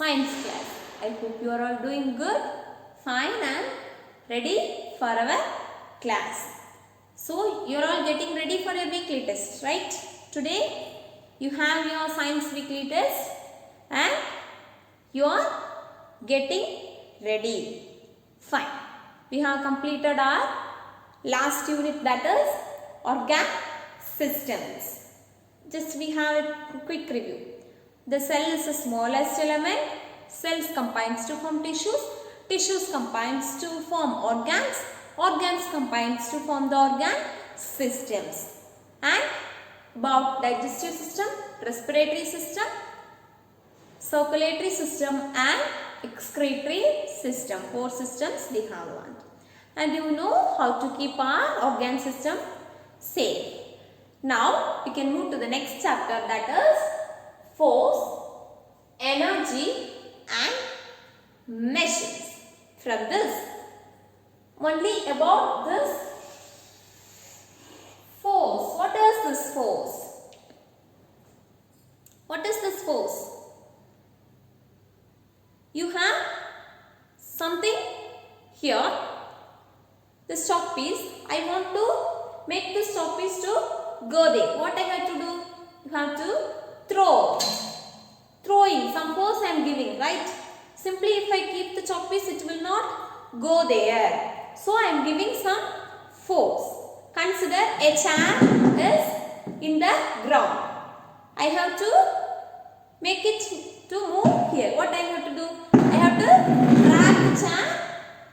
science class. I hope you are all doing good, fine and ready for our class. So you are all getting ready for your weekly test, right? Today you have your science weekly test and you are getting ready. Fine. We have completed our last unit, that is organ systems. Just we have a quick review. The cell is the smallest element. Cells combines to form tissues. Tissues combines to form organs. Organs combines to form the organ systems. And about digestive system, respiratory system, circulatory system and excretory system. 4 systems we have learned. And you know how to keep our organ system safe. Now we can move to the next chapter, that is force, energy and machines. From this, only about this force. What is this force? What is this force? You have something here, this chalk piece. I want to make this chalk piece to go there. What I have to do? You have to throw. Throwing, some force I am giving, right? Simply if I keep the chalk piece, it will not go there. So I am giving some force. Consider a chair is in the ground. I have to make it to move here. What I have to do? I have to drag the chair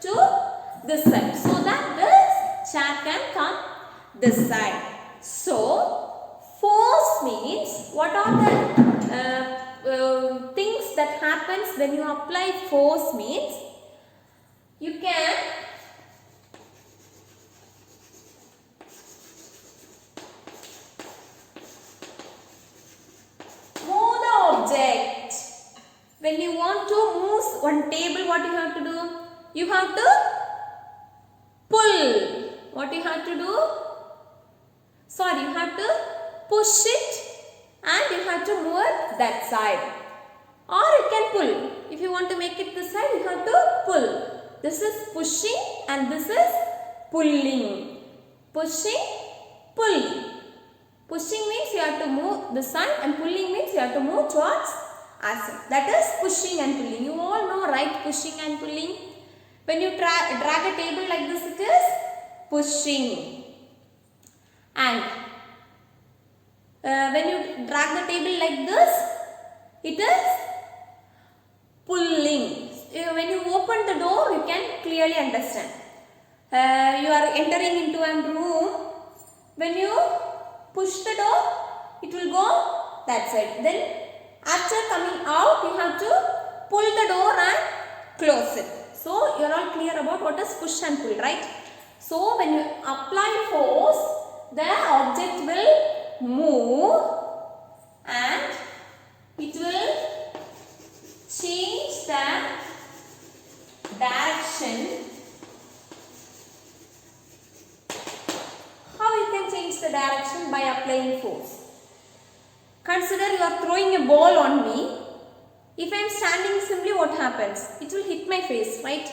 to this side so that this chair can come this side. So, force means what are the things that happens when you apply force means you can move the object. When you want to move one table, what you have to do? You have to pull. What you have to do? Sorry, you have to push it and you have to move it that side. Or you can pull. If you want to make it this side, you have to pull. This is pushing and this is pulling. Pushing, pulling. Pushing means you have to move this side and pulling means you have to move towards us. That is pushing and pulling. You all know, right? Pushing and pulling. When you drag a table like this, it is pushing. And when you drag the table like this, it is pulling. When you open the door, you can clearly understand. You are entering into a room. When you push the door, it will go that side. Then after coming out, you have to pull the door and close it. So you are all clear about what is push and pull, right? So when you apply force, the object will move and it will change the direction. How you can change the direction? By applying force. Consider you are throwing a ball on me. If I am standing simply, what happens? It will hit my face, right?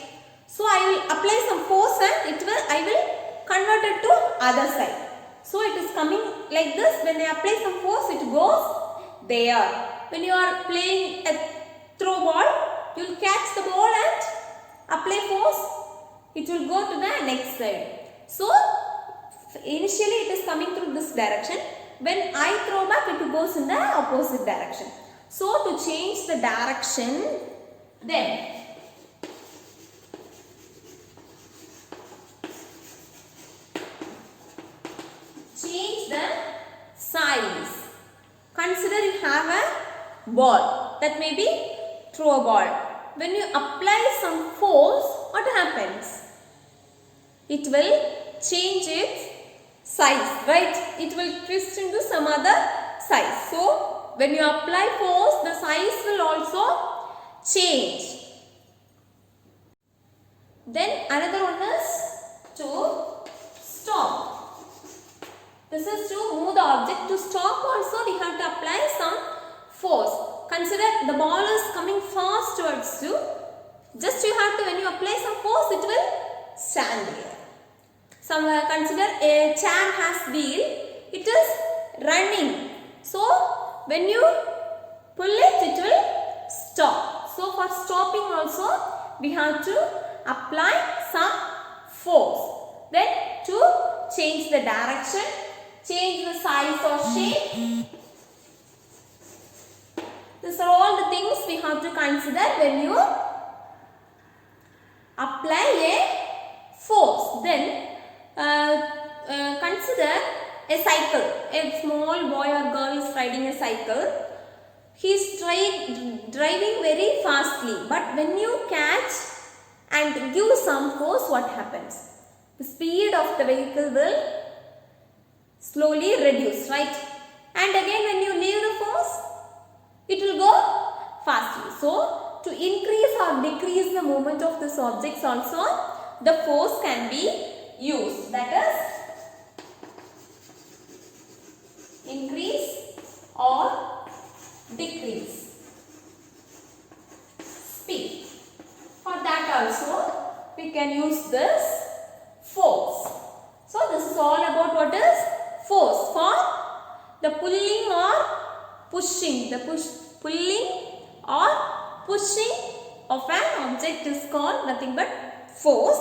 So I will apply some force and I will convert it to other side. So it is coming like this. When I apply some force, it goes there. When you are playing a throw ball, you will catch the ball and apply force. It will go to the next side. So initially it is coming through this direction. When I throw back, it goes in the opposite direction. So to change the direction, then change the size. Consider you have a ball, that may be throw ball. When you apply some force, what happens? It will change its size, right? It will twist into some other size. So when you apply force, the size will also change. Then another one is to stop. This is to move the object. To stop also we have to apply some force. Consider the ball is coming fast towards you, just you have to, when you apply some force, it will stand here. Consider a chair has wheel, it is running. So when you pull it, it will stop. So for stopping also, we have to apply some force. Then to change the direction, change the size or shape. These are all the things we have to consider when you apply a force. Then consider a cycle. A small boy or girl is riding a cycle. He is driving very fastly, but when you catch and give some force, what happens? The speed of the vehicle will slowly reduce, right? And again, when you leave the force, it will go fastly. So to increase or decrease the movement of this objects also, the force can be used. That is, increase or decrease speed. For that also, we can use this force. So this is all about what is force. For the pulling or pushing, the pulling or pushing of an object is called nothing but force.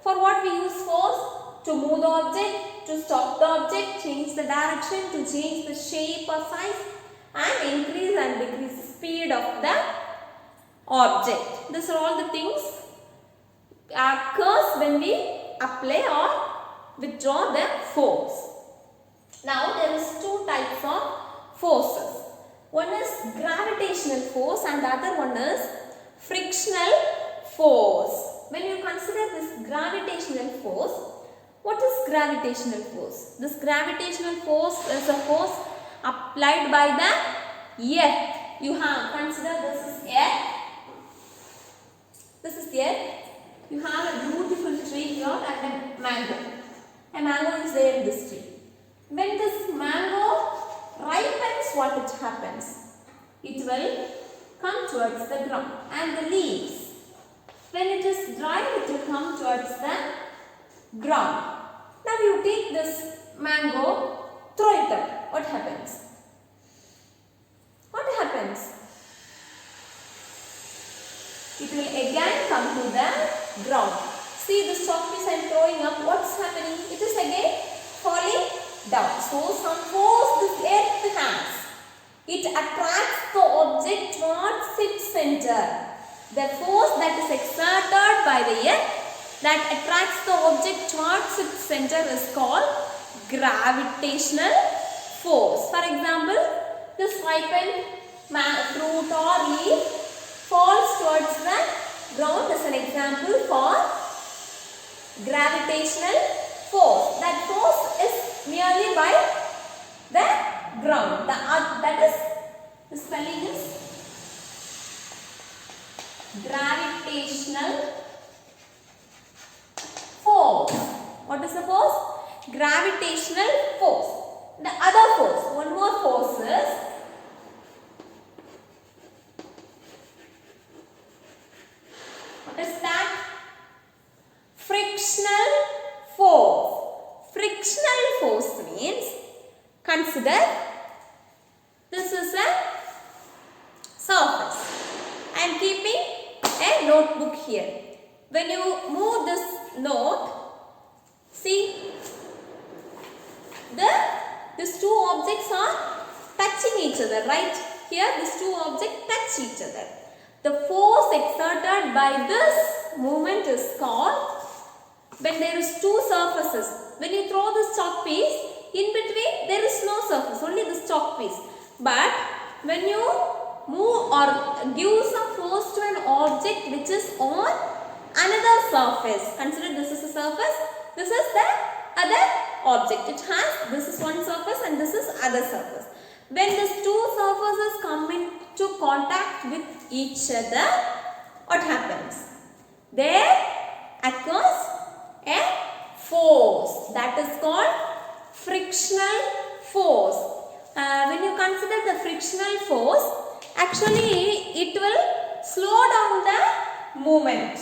For what we use force? To move the object, to stop the object, change the direction, to change the shape or size, and increase and decrease the speed of the object. These are all the things occurs when we apply or withdraw the force. Now there is two types of forces. One is gravitational force and the other one is frictional force. When you consider this gravitational force, what is gravitational force? This gravitational force is a force applied by the earth. You have consider this is earth. This is earth. You have a beautiful tree here and a mango. A mango is there in this tree. When this mango ripens, what it happens? It will come towards the ground and the leaves. When it is dry, it will come towards the ground. Now you take this mango, throw it up. What happens? What happens? It will again come to the ground. See this chalk piece I am throwing up. What's happening? It is again falling down. So some force this earth has. It attracts the object towards its center. The force that is exerted by the earth that attracts the object towards its center is called gravitational force. For example, this ripened fruit or leaf falls towards the ground is an example for gravitational force. That force is merely by the ground. That is, the spelling is gravitational force. What is the force? Gravitational force. The other force, one more force is what is that? Frictional force. Frictional force means, consider this is a surface. I am keeping a notebook here. When you move this note, see these two objects are touching each other, right? Here these two objects touch each other. The force exerted by this movement is called, when there is two surfaces. When you throw this chalk piece, in between there is no surface, only this chalk piece. But when you move or give some force to an object which is on another surface, consider this is a surface, this is the other object. It has, this is one surface and this is other surface. When these two surfaces come into contact with each other, what happens? There occurs a force that is called frictional force. When you consider the frictional force, actually it will slow down the movement.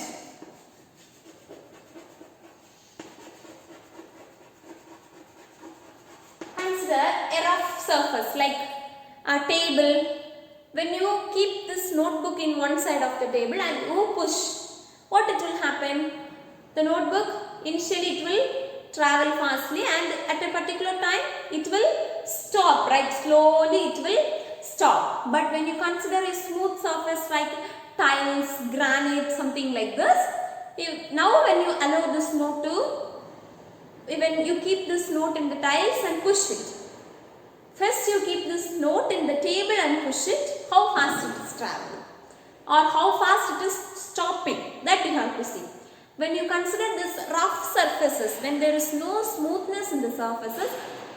Consider a rough surface like a table. When you keep this notebook in one side of the table and you push, what it will happen? The notebook initially it will travel fastly and at a particular time it will stop, right? Slowly it will stop. But when you consider a smooth surface like tiles, granite, something like this, now when you allow this note to, when you keep this note in the tiles and push it. First you keep this note in the table and push it, how fast it is traveling or how fast it is stopping, that you have to see. When you consider this rough surfaces, when there is no smoothness in the surfaces,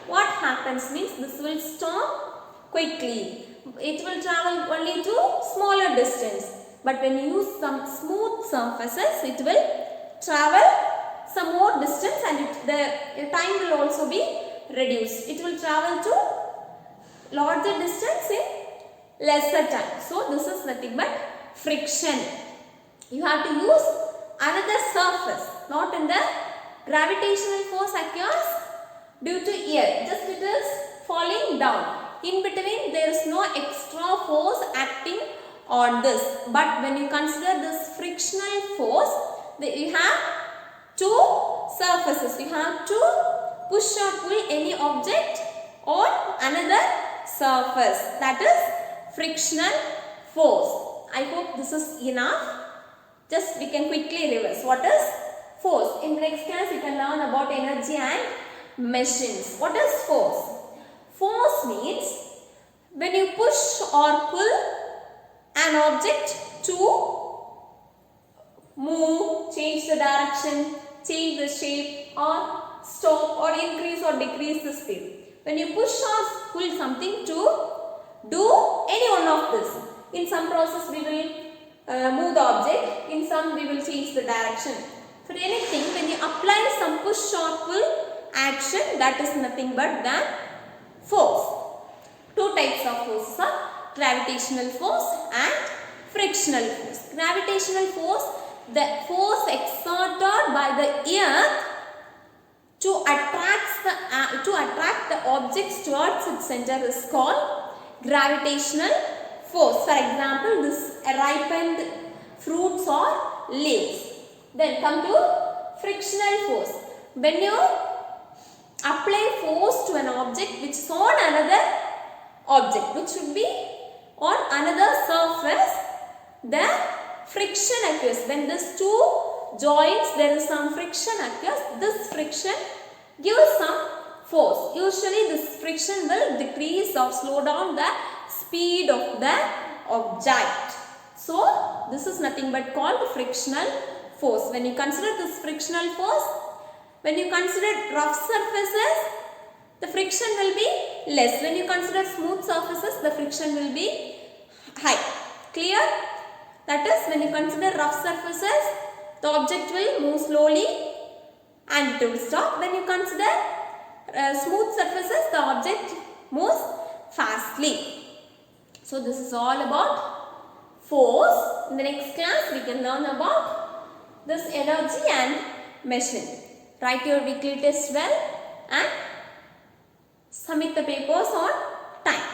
what happens means this will stop quickly. It will travel only to smaller distance. But when you use some smooth surfaces, it will travel some more distance and the time will also be reduced. It will travel to larger distance in lesser time. So this is nothing but friction. You have to use another surface, not in the gravitational force occurs due to air, just it is falling down. In between there is no extra force acting on this. But when you consider this frictional force, you have two surfaces. You have to push or pull any object on another surface, that is frictional force. I hope this is enough. Just we can quickly revise. What is force? In the next class you can learn about energy and machines. What is force? Force means when you push or pull an object to move, change the direction, change the shape or stop or increase or decrease the speed. When you push or pull something to do any one of this. In some process we will move the object, in some we will change the direction. For anything, when you apply some push or pull action, that is nothing but the force. Two types of forces are gravitational force and frictional force. Gravitational force, the force exerted by the earth to attract the objects towards its center is called gravitational force. For example, this ripened fruits or leaves. Then come to frictional force. When you apply force to an object which is on another object, which should be on another surface, the friction occurs. When these two joints, there is some friction occurs. This friction gives some force. Usually this friction will decrease or slow down the speed of the object. So this is nothing but called frictional force. When you consider this frictional force, when you consider rough surfaces, the friction will be less. When you consider smooth surfaces, the friction will be high. Clear? That is, when you consider rough surfaces, the object will move slowly and it will stop. When you consider smooth surfaces, the object moves fastly. So this is all about force. In the next class, we can learn about this energy and machine. Write your weekly test well and submit the papers on time.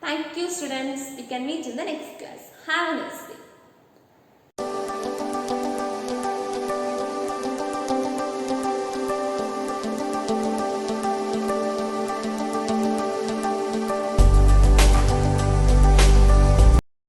Thank you, students. We can meet in the next class. Have a nice day.